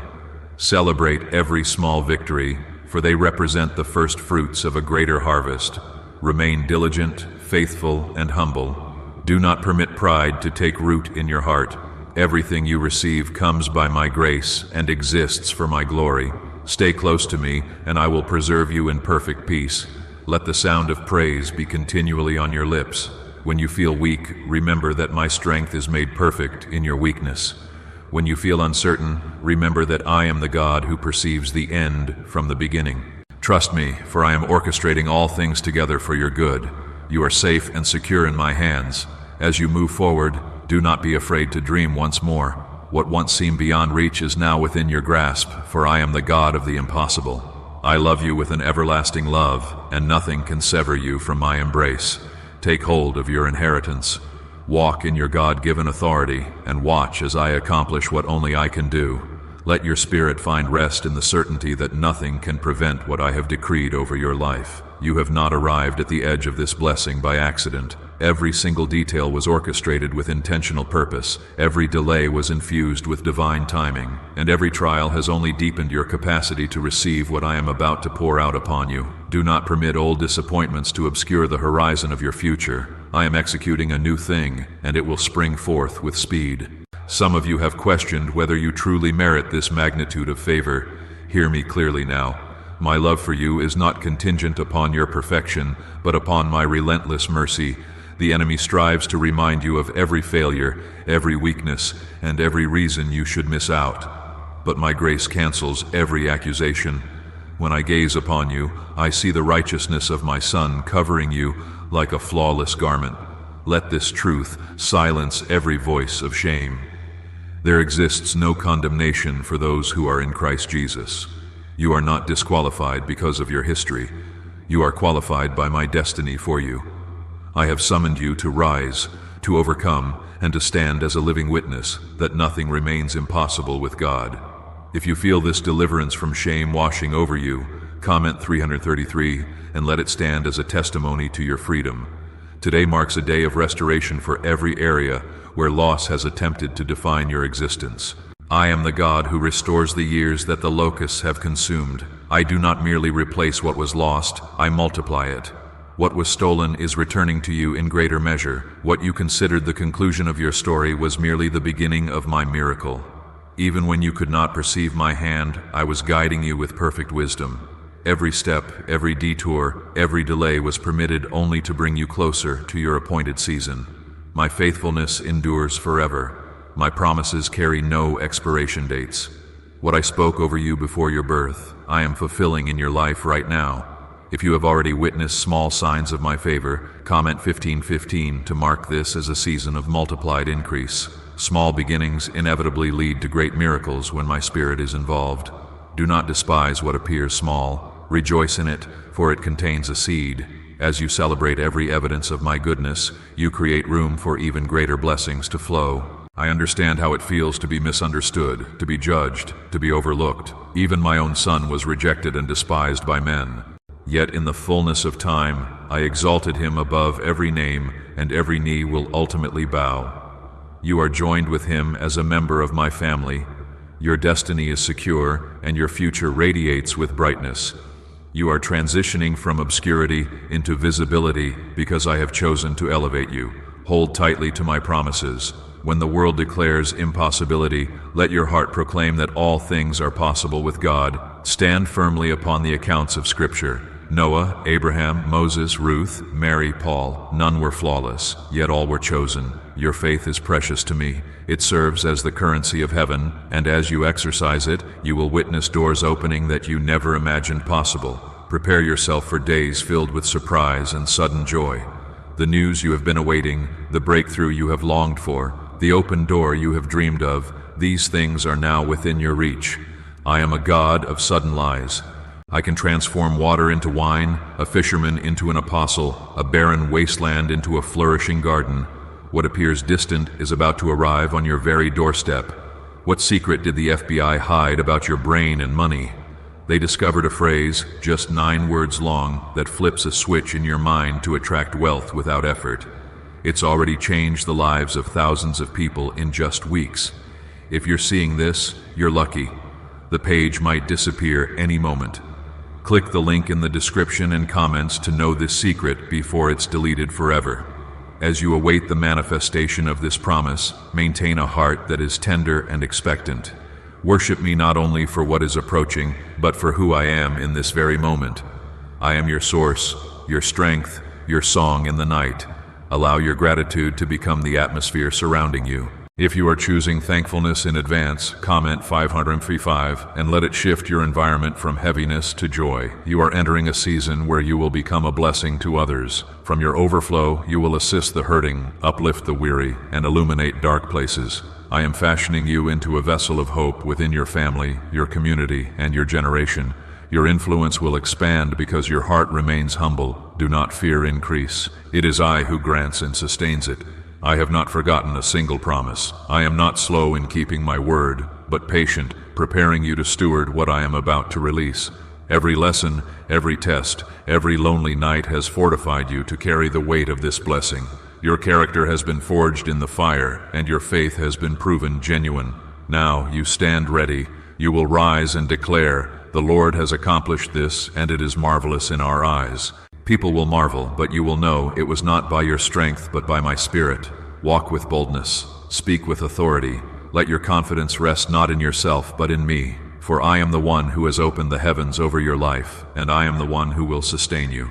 Celebrate every small victory, for they represent the first fruits of a greater harvest. Remain diligent, faithful, and humble. Do not permit pride to take root in your heart. Everything you receive comes by my grace and exists for my glory. Stay close to me, and I will preserve you in perfect peace. Let the sound of praise be continually on your lips. When you feel weak, remember that my strength is made perfect in your weakness. When you feel uncertain, remember that I am the God who perceives the end from the beginning. Trust me, for I am orchestrating all things together for your good. You are safe and secure in my hands. As you move forward, do not be afraid to dream once more. What once seemed beyond reach is now within your grasp, for I am the God of the impossible. I love you with an everlasting love, and nothing can sever you from my embrace. Take hold of your inheritance. Walk in your God-given authority, and watch as I accomplish what only I can do. Let your spirit find rest in the certainty that nothing can prevent what I have decreed over your life. You have not arrived at the edge of this blessing by accident. Every single detail was orchestrated with intentional purpose. Every delay was infused with divine timing, and every trial has only deepened your capacity to receive what I am about to pour out upon you. Do not permit old disappointments to obscure the horizon of your future. I am executing a new thing, and it will spring forth with speed. Some of you have questioned whether you truly merit this magnitude of favor. Hear me clearly now. My love for you is not contingent upon your perfection, but upon my relentless mercy. The enemy strives to remind you of every failure, every weakness, and every reason you should miss out. But my grace cancels every accusation. When I gaze upon you, I see the righteousness of my Son covering you like a flawless garment. Let this truth silence every voice of shame. There exists no condemnation for those who are in Christ Jesus. You are not disqualified because of your history. You are qualified by my destiny for you. I have summoned you to rise, to overcome, and to stand as a living witness that nothing remains impossible with God. If you feel this deliverance from shame washing over you, comment 333 and let it stand as a testimony to your freedom. Today marks a day of restoration for every area where loss has attempted to define your existence. I am the God who restores the years that the locusts have consumed. I do not merely replace what was lost, I multiply it. What was stolen is returning to you in greater measure. What you considered the conclusion of your story was merely the beginning of my miracle. Even when you could not perceive my hand, I was guiding you with perfect wisdom. Every step, every detour, every delay was permitted only to bring you closer to your appointed season. My faithfulness endures forever. My promises carry no expiration dates. What I spoke over you before your birth, I am fulfilling in your life right now. If you have already witnessed small signs of my favor, comment 1515 to mark this as a season of multiplied increase. Small beginnings inevitably lead to great miracles when my Spirit is involved. Do not despise what appears small. Rejoice in it, for it contains a seed. As you celebrate every evidence of my goodness, you create room for even greater blessings to flow. I understand how it feels to be misunderstood, to be judged, to be overlooked. Even my own son was rejected and despised by men. Yet in the fullness of time, I exalted him above every name, and every knee will ultimately bow. You are joined with him as a member of my family. Your destiny is secure, and your future radiates with brightness. You are transitioning from obscurity into visibility because I have chosen to elevate you. Hold tightly to my promises. When the world declares impossibility, let your heart proclaim that all things are possible with God. Stand firmly upon the accounts of Scripture. Noah, Abraham, Moses, Ruth, Mary, Paul, none were flawless, yet all were chosen. Your faith is precious to me. It serves as the currency of heaven, and as you exercise it, you will witness doors opening that you never imagined possible. Prepare yourself for days filled with surprise and sudden joy. The news you have been awaiting, the breakthrough you have longed for, the open door you have dreamed of, these things are now within your reach. I am a God of sudden lies. I can transform water into wine, a fisherman into an apostle, a barren wasteland into a flourishing garden. What appears distant is about to arrive on your very doorstep. What secret did the FBI hide about your brain and money? They discovered a phrase, just 9 words long, that flips a switch in your mind to attract wealth without effort. It's already changed the lives of thousands of people in just weeks. If you're seeing this, you're lucky. The page might disappear any moment. Click the link in the description and comments to know this secret before it's deleted forever. As you await the manifestation of this promise, maintain a heart that is tender and expectant. Worship me not only for what is approaching, but for who I am in this very moment. I am your source, your strength, your song in the night. Allow your gratitude to become the atmosphere surrounding you. If you are choosing thankfulness in advance, comment 535 and let it shift your environment from heaviness to joy. You are entering a season where you will become a blessing to others. From your overflow, you will assist the hurting, uplift the weary, and illuminate dark places. I am fashioning you into a vessel of hope within your family, your community, and your generation. Your influence will expand because your heart remains humble. Do not fear increase. It is I who grants and sustains it. I have not forgotten a single promise. I am not slow in keeping my word, but patient, preparing you to steward what I am about to release. Every lesson, every test, every lonely night has fortified you to carry the weight of this blessing. Your character has been forged in the fire, and your faith has been proven genuine. Now you stand ready. You will rise and declare, "The Lord has accomplished this, and it is marvelous in our eyes." People will marvel, but you will know it was not by your strength but by my Spirit. Walk with boldness. Speak with authority. Let your confidence rest not in yourself but in me. For I am the one who has opened the heavens over your life, and I am the one who will sustain you.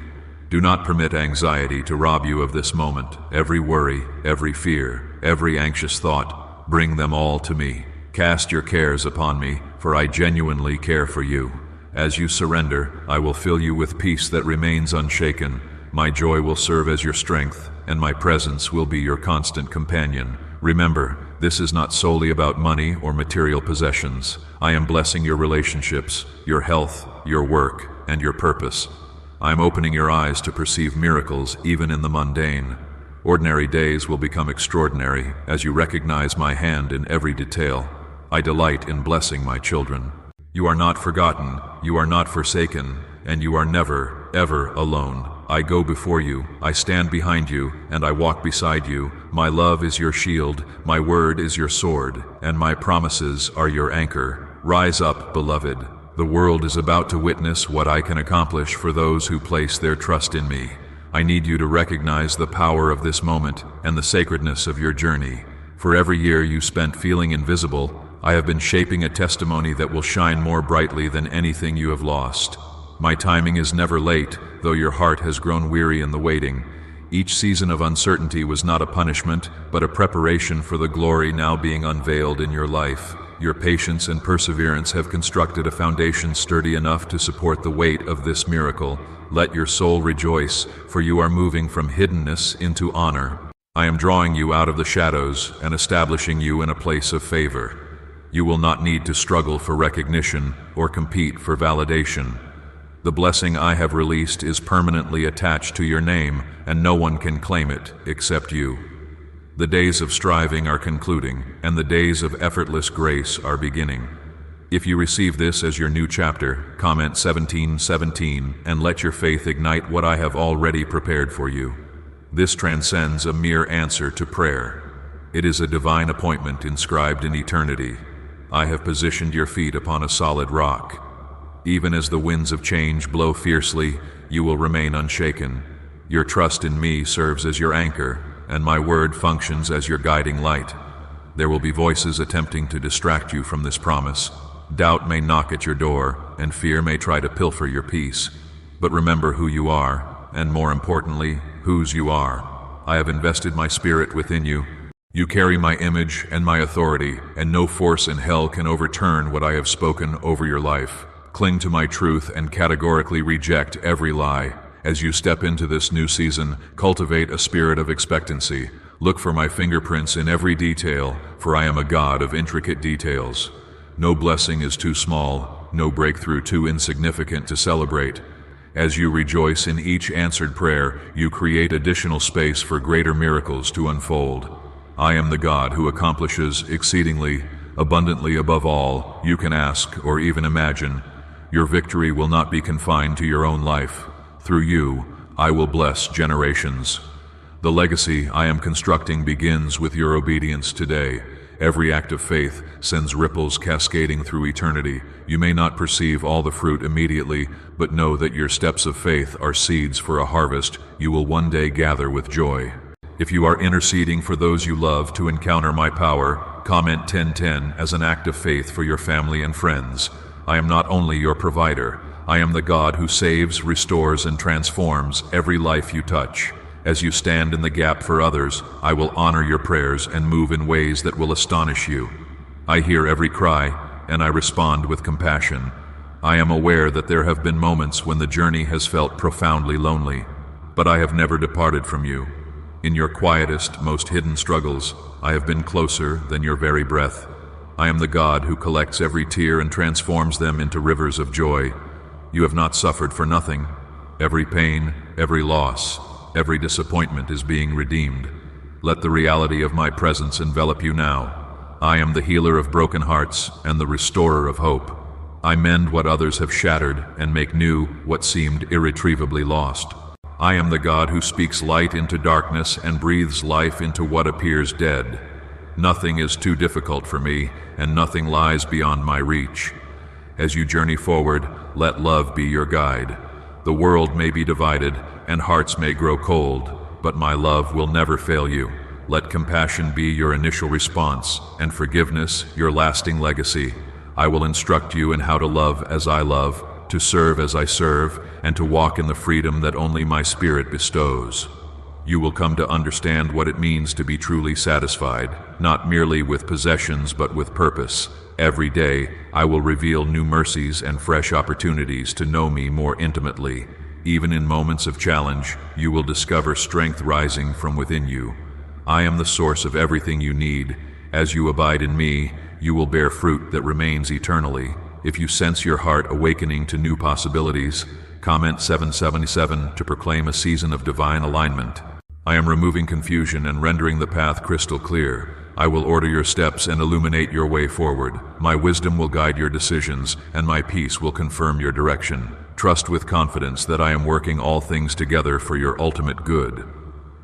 Do not permit anxiety to rob you of this moment. Every worry, every fear, every anxious thought, bring them all to me. Cast your cares upon me, for I genuinely care for you. As you surrender, I will fill you with peace that remains unshaken. My joy will serve as your strength, and my presence will be your constant companion. Remember, this is not solely about money or material possessions. I am blessing your relationships, your health, your work, and your purpose. I am opening your eyes to perceive miracles even in the mundane. Ordinary days will become extraordinary as you recognize my hand in every detail. I delight in blessing my children. You are not forgotten, you are not forsaken, and you are never, ever alone. I go before you, I stand behind you, and I walk beside you. My love is your shield, my word is your sword, and my promises are your anchor. Rise up, beloved. The world is about to witness what I can accomplish for those who place their trust in me. I need you to recognize the power of this moment and the sacredness of your journey. For every year you spent feeling invisible, I have been shaping a testimony that will shine more brightly than anything you have lost. My timing is never late, though your heart has grown weary in the waiting. Each season of uncertainty was not a punishment, but a preparation for the glory now being unveiled in your life. Your patience and perseverance have constructed a foundation sturdy enough to support the weight of this miracle. Let your soul rejoice, for you are moving from hiddenness into honor. I am drawing you out of the shadows and establishing you in a place of favor. You will not need to struggle for recognition or compete for validation. The blessing I have released is permanently attached to your name, and no one can claim it except you. The days of striving are concluding, and the days of effortless grace are beginning. If you receive this as your new chapter, comment 1717 and let your faith ignite what I have already prepared for you. This transcends a mere answer to prayer. It is a divine appointment inscribed in eternity. I have positioned your feet upon a solid rock. Even as the winds of change blow fiercely, you will remain unshaken. Your trust in me serves as your anchor, and my word functions as your guiding light. There will be voices attempting to distract you from this promise. Doubt may knock at your door, and fear may try to pilfer your peace. But remember who you are, and more importantly, whose you are. I have invested my spirit within you. You carry my image and my authority, and no force in hell can overturn what I have spoken over your life. Cling to my truth and categorically reject every lie. As you step into this new season, cultivate a spirit of expectancy. Look for my fingerprints in every detail, for I am a God of intricate details. No blessing is too small, no breakthrough too insignificant to celebrate. As you rejoice in each answered prayer, you create additional space for greater miracles to unfold. I am the God who accomplishes exceedingly, abundantly above all you can ask or even imagine. Your victory will not be confined to your own life. Through you, I will bless generations. The legacy I am constructing begins with your obedience today. Every act of faith sends ripples cascading through eternity. You may not perceive all the fruit immediately, but know that your steps of faith are seeds for a harvest you will one day gather with joy. If you are interceding for those you love to encounter my power, comment 1010 as an act of faith for your family and friends. I am not only your provider, I am the God who saves, restores, and transforms every life you touch. As you stand in the gap for others, I will honor your prayers and move in ways that will astonish you. I hear every cry, and I respond with compassion. I am aware that there have been moments when the journey has felt profoundly lonely, but I have never departed from you. In your quietest, most hidden struggles, I have been closer than your very breath. I am the God who collects every tear and transforms them into rivers of joy. You have not suffered for nothing. Every pain, every loss, every disappointment is being redeemed. Let the reality of my presence envelop you now. I am the healer of broken hearts and the restorer of hope. I mend what others have shattered and make new what seemed irretrievably lost. I am the God who speaks light into darkness and breathes life into what appears dead. Nothing is too difficult for me, and nothing lies beyond my reach. As you journey forward, let love be your guide. The world may be divided, and hearts may grow cold, but my love will never fail you. Let compassion be your initial response, and forgiveness your lasting legacy. I will instruct you in how to love as I love, to serve as I serve, and to walk in the freedom that only my Spirit bestows. You will come to understand what it means to be truly satisfied, not merely with possessions but with purpose. Every day, I will reveal new mercies and fresh opportunities to know me more intimately. Even in moments of challenge, you will discover strength rising from within you. I am the source of everything you need. As you abide in me, you will bear fruit that remains eternally. If you sense your heart awakening to new possibilities, comment 777 to proclaim a season of divine alignment. I am removing confusion and rendering the path crystal clear. I will order your steps and illuminate your way forward. My wisdom will guide your decisions, and my peace will confirm your direction. Trust with confidence that I am working all things together for your ultimate good.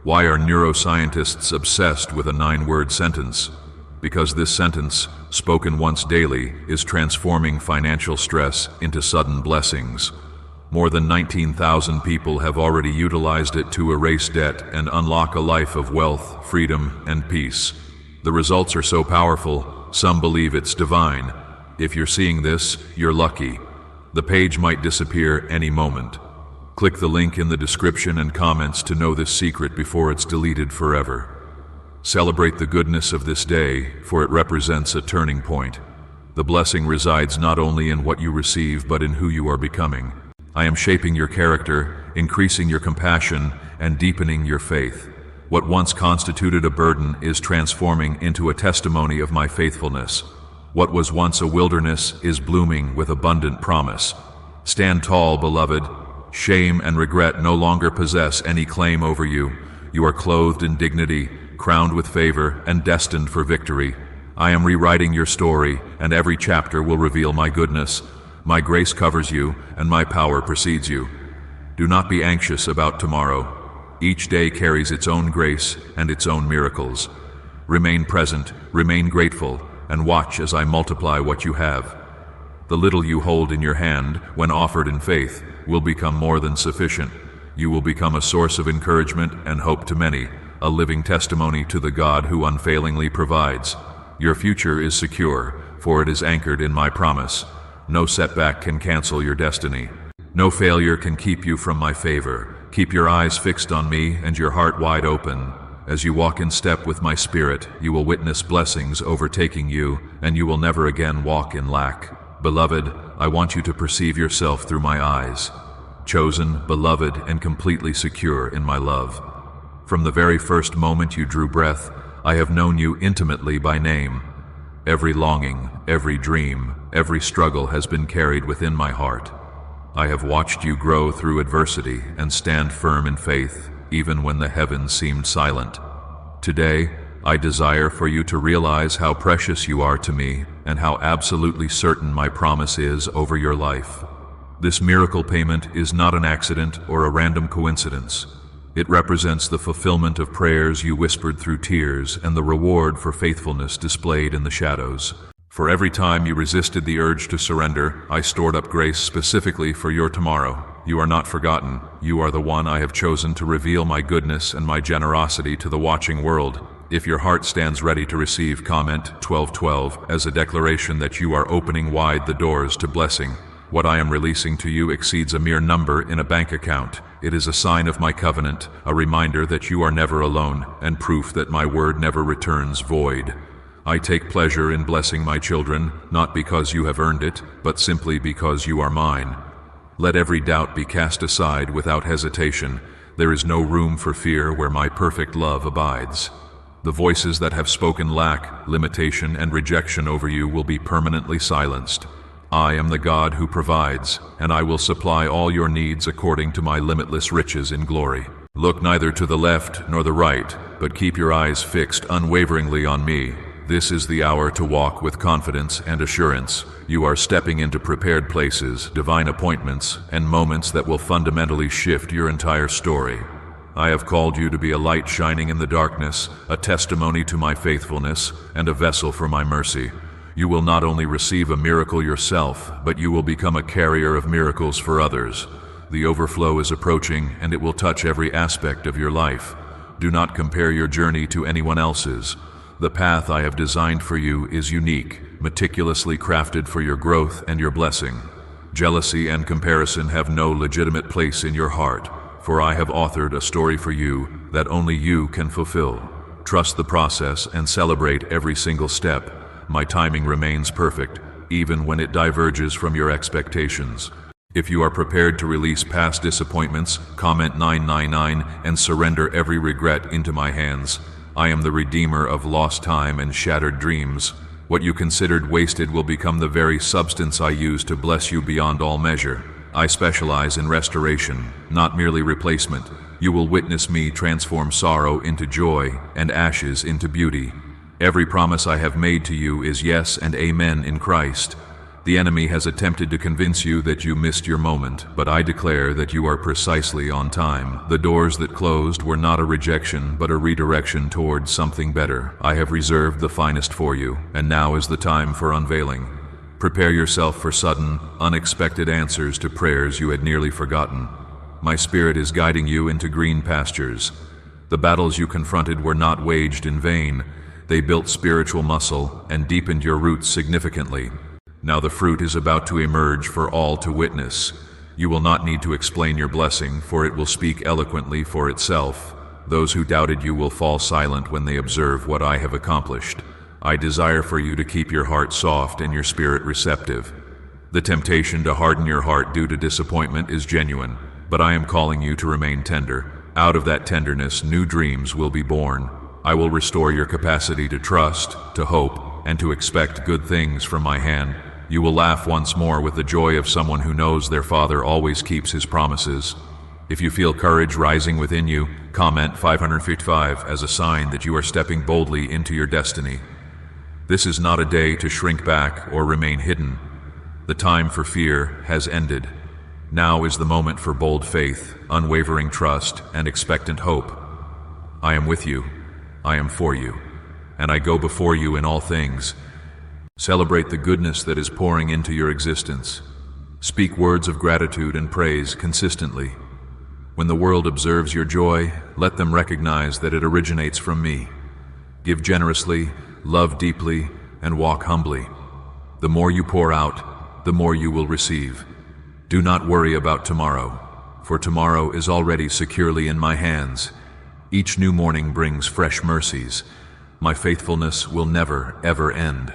Why are neuroscientists obsessed with a 9-word sentence? Because this sentence, spoken once daily, is transforming financial stress into sudden blessings. More than 19,000 people have already utilized it to erase debt and unlock a life of wealth, freedom, and peace. The results are so powerful, some believe it's divine. If you're seeing this, you're lucky. The page might disappear any moment. Click the link in the description and comments to know this secret before it's deleted forever. Celebrate the goodness of this day, for it represents a turning point. The blessing resides not only in what you receive, but in who you are becoming. I am shaping your character, increasing your compassion, and deepening your faith. What once constituted a burden is transforming into a testimony of my faithfulness. What was once a wilderness is blooming with abundant promise. Stand tall, beloved. Shame and regret no longer possess any claim over you. You are clothed in dignity, crowned with favor, and destined for victory. I am rewriting your story, and every chapter will reveal my goodness. My grace covers you, and my power precedes you. Do not be anxious about tomorrow. Each day carries its own grace and its own miracles. Remain present, remain grateful, and watch as I multiply what you have. The little you hold in your hand, when offered in faith, will become more than sufficient. You will become a source of encouragement and hope to many, a living testimony to the God who unfailingly provides. Your future is secure, for it is anchored in my promise. No setback can cancel your destiny. No failure can keep you from my favor. Keep your eyes fixed on me and your heart wide open. As you walk in step with my spirit, you will witness blessings overtaking you, and you will never again walk in lack. Beloved, I want you to perceive yourself through my eyes. Chosen, beloved, and completely secure in my love. From the very first moment you drew breath, I have known you intimately by name. Every longing, every dream, every struggle has been carried within my heart. I have watched you grow through adversity and stand firm in faith, even when the heavens seemed silent. Today, I desire for you to realize how precious you are to me and how absolutely certain my promise is over your life. This miracle payment is not an accident or a random coincidence. It represents the fulfillment of prayers you whispered through tears and the reward for faithfulness displayed in the shadows. For every time you resisted the urge to surrender, I stored up grace specifically for your tomorrow. You are not forgotten. You are the one I have chosen to reveal my goodness and my generosity to the watching world. If your heart stands ready to receive, comment 1212 as a declaration that you are opening wide the doors to blessing. What I am releasing to you exceeds a mere number in a bank account. It is a sign of my covenant, a reminder that you are never alone, and proof that my word never returns void. I take pleasure in blessing my children, not because you have earned it, but simply because you are mine. Let every doubt be cast aside without hesitation. There is no room for fear where my perfect love abides. The voices that have spoken lack, limitation, and rejection over you will be permanently silenced. I am the God who provides, and I will supply all your needs according to my limitless riches in glory. Look neither to the left nor the right, but keep your eyes fixed unwaveringly on me. This is the hour to walk with confidence and assurance. You are stepping into prepared places, divine appointments, and moments that will fundamentally shift your entire story. I have called you to be a light shining in the darkness, a testimony to my faithfulness, and a vessel for my mercy. You will not only receive a miracle yourself, but you will become a carrier of miracles for others. The overflow is approaching, and it will touch every aspect of your life. Do not compare your journey to anyone else's. The path I have designed for you is unique, meticulously crafted for your growth and your blessing. Jealousy and comparison have no legitimate place in your heart, for I have authored a story for you that only you can fulfill. Trust the process and celebrate every single step. My timing remains perfect, even when it diverges from your expectations. If you are prepared to release past disappointments, comment 999 and surrender every regret into my hands. I am the redeemer of lost time and shattered dreams. What you considered wasted will become the very substance I use to bless you beyond all measure. I specialize in restoration, not merely replacement. You will witness me transform sorrow into joy and ashes into beauty. Every promise I have made to you is yes and amen in Christ. The enemy has attempted to convince you that you missed your moment, but I declare that you are precisely on time. The doors that closed were not a rejection, but a redirection towards something better. I have reserved the finest for you, and now is the time for unveiling. Prepare yourself for sudden, unexpected answers to prayers you had nearly forgotten. My spirit is guiding you into green pastures. The battles you confronted were not waged in vain. They built spiritual muscle and deepened your roots significantly. Now the fruit is about to emerge for all to witness. You will not need to explain your blessing, for it will speak eloquently for itself. Those who doubted you will fall silent when they observe what I have accomplished. I desire for you to keep your heart soft and your spirit receptive. The temptation to harden your heart due to disappointment is genuine, but I am calling you to remain tender. Out of that tenderness, new dreams will be born. I will restore your capacity to trust, to hope, and to expect good things from my hand. You will laugh once more with the joy of someone who knows their Father always keeps his promises. If you feel courage rising within you, comment 555 as a sign that you are stepping boldly into your destiny. This is not a day to shrink back or remain hidden. The time for fear has ended. Now is the moment for bold faith, unwavering trust, and expectant hope. I am with you, I am for you, and I go before you in all things. Celebrate the goodness that is pouring into your existence. Speak words of gratitude and praise consistently. When the world observes your joy, let them recognize that it originates from me. Give generously, love deeply, and walk humbly. The more you pour out, the more you will receive. Do not worry about tomorrow, for tomorrow is already securely in my hands. Each new morning brings fresh mercies. My faithfulness will never, ever end.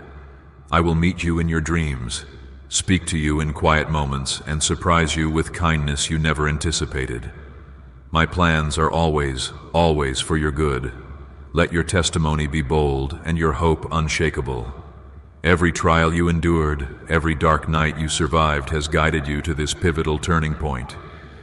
I will meet you in your dreams, speak to you in quiet moments, and surprise you with kindness you never anticipated. My plans are always, always for your good. Let your testimony be bold and your hope unshakable. Every trial you endured, every dark night you survived has guided you to this pivotal turning point.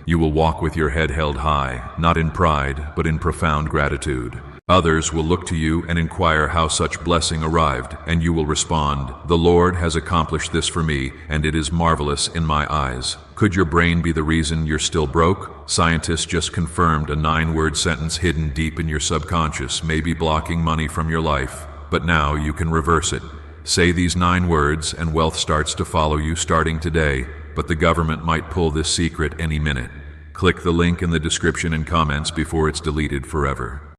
You will walk with your head held high, not in pride, but in profound gratitude. Others will look to you and inquire how such blessing arrived, and you will respond, "The Lord has accomplished this for me, and it is marvelous in my eyes." Could your brain be the reason you're still broke? Scientists just confirmed a 9-word sentence hidden deep in your subconscious may be blocking money from your life, but now you can reverse it. Say these 9 words and wealth starts to follow you starting today, but the government might pull this secret any minute. Click the link in the description and comments before it's deleted forever.